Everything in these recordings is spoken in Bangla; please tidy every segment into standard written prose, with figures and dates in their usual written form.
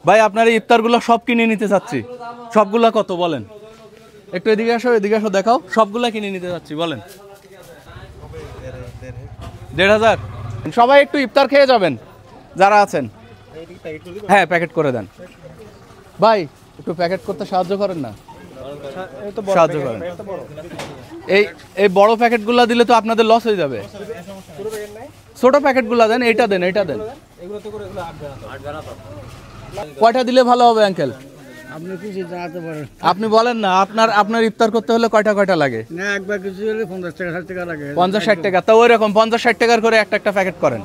ভাই আপনার এই ইফতারগুলো সব কিনে নিতে চাচ্ছি, সবগুলা কত বলেন? একটু এদিকে আসো দেখাও, সবগুলা কিনে নিতে চাচ্ছি, বলেন। 1,500। সবাই একটু ইফতার খেয়ে যাবেন যারা আছেন। হ্যাঁ প্যাকেট করে দেন ভাই, একটু প্যাকেট করতে সাহায্য করেন না, সাহায্য করেন। এই বড় প্যাকেটগুলো দিলে তো আপনাদের লস হয়ে যাবে, ছোট প্যাকেটগুলো দেন, এইটা দেন। কয়টা দিলে ভালো হবে আঙ্কেল? আপনি বলেন না, আপনার ইফতার করতে হলে কয়টা লাগে? না একবার কিছু হলে 50 টাকা 60 টাকা লাগে। 50-60 টাকা, তা ওই রকম 50-60 টাকার করে একটা প্যাকেট করেন।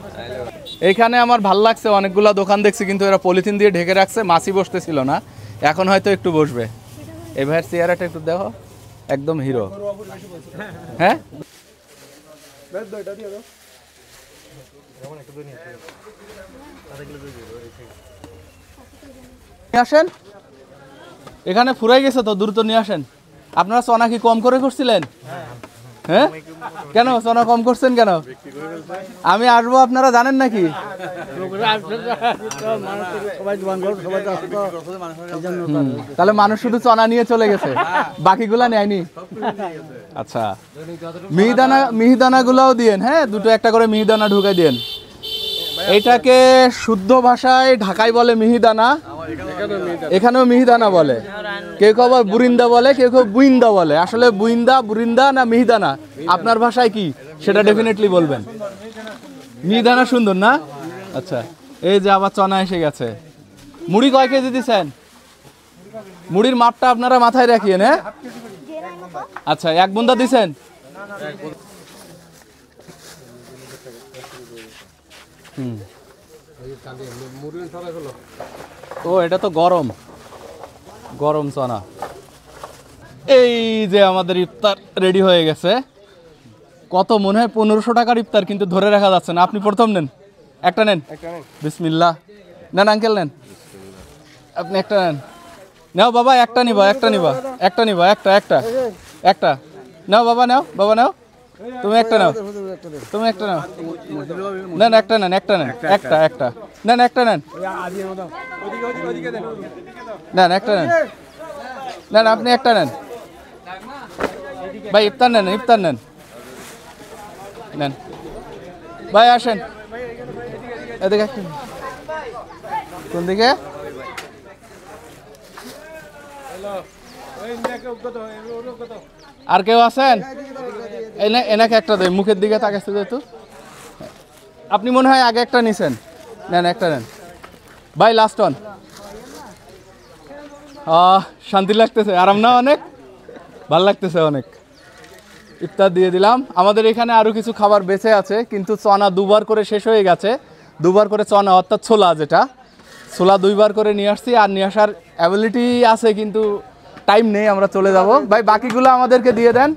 এইখানে আমার ভাল লাগছে, অনেকগুলা দোকান দেখছি কিন্তু এরা পলিথিন দিয়ে ঢেকে রাখছে, মাছি বসতেছিল না, এখন হয়তো একটু বসবে। এই ভাইয়ের চেহারাটা একটু দেখো, একদম হিরো। হ্যাঁ আসেন, এখানে ফুরাই গেছে তো, দ্রুত নিয়ে আসেন। আপনারা চনা কি কম করে করছিলেন? হ্যাঁ কেন চনা কম করছেন কেন? আমি আসবো আপনারা জানেন নাকি? তাহলে মানুষ শুধু চনা নিয়ে চলে গেছে, বাকিগুলা নেয়নি। আচ্ছা মিহিদানা গুলাও দিয়েন, হ্যাঁ দুটো একটা করে মিহিদানা ঢুকে দিয়েন। এইটাকে শুদ্ধ ভাষায় ঢাকায় বলে মিহিদানা, এখানেও মিহিদানা বলে, কেউ কেউ আবার বুরিন্দা বলে, কেউ কেউ বুইন্দা বলে। আসলে বুরিন্দা না মিহিদানা আপনার ভাষায় কি সেটা ডেফিনেটলি বলবেন। মিহিদানা সুন্দর না? আচ্ছা এই যে আবার চনা এসে গেছে। মুড়ি কয় কেজি দিচ্ছেন? মুড়ির মাপটা আপনারা মাথায় রাখিয়েন। হ্যাঁ আচ্ছা, এক বুন্দা দিচ্ছেন? ও এটা তো গরম চনা। এই যে আমাদের ইফতার রেডি হয়ে গেছে। কত মনে হয় 1500 টাকার ইফতার, কিন্তু ধরে রাখা যাচ্ছে না। আপনি প্রথম নেন, একটা নেন, বিসমিল্লাহ। নেন আঙ্কেল নেন, আপনি একটা নেন। নাও বাবা, একটা নিবা একটা নাও বাবা, নাও তুমি একটা নাও, নেন একটা নেন, একটা নেন একটা আপনি একটা নেন ভাই, ইফতার নেন ভাই, আসেন এদিকে। কোন দিকে? আর কেউ আছেন? এনাকে একটা দেয়, মুখের দিকে তাকাচ্ছে যেহেতু। আপনি মনে হয় আগে একটা নিছেন, নেন একটা নেন ভাই, লাস্ট ওয়ান। শান্তি লাগতেছে, আরাম না? অনেক ভাল লাগতেছে, অনেক। ইফতার দিয়ে দিলাম। আমাদের এখানে আরো কিছু খাবার বেঁচে আছে, কিন্তু চনা দুবার করে শেষ হয়ে গেছে। দুবার করে চনা, অর্থাৎ ছোলা, যেটা ছোলা 2 বার করে নিয়ে আসছি। আর নিয়ে আসার অ্যাবিলিটি আছে কিন্তু টাইম নেই, আমরা চলে যাব। ভাই বাকিগুলো আমাদেরকে দিয়ে দেন।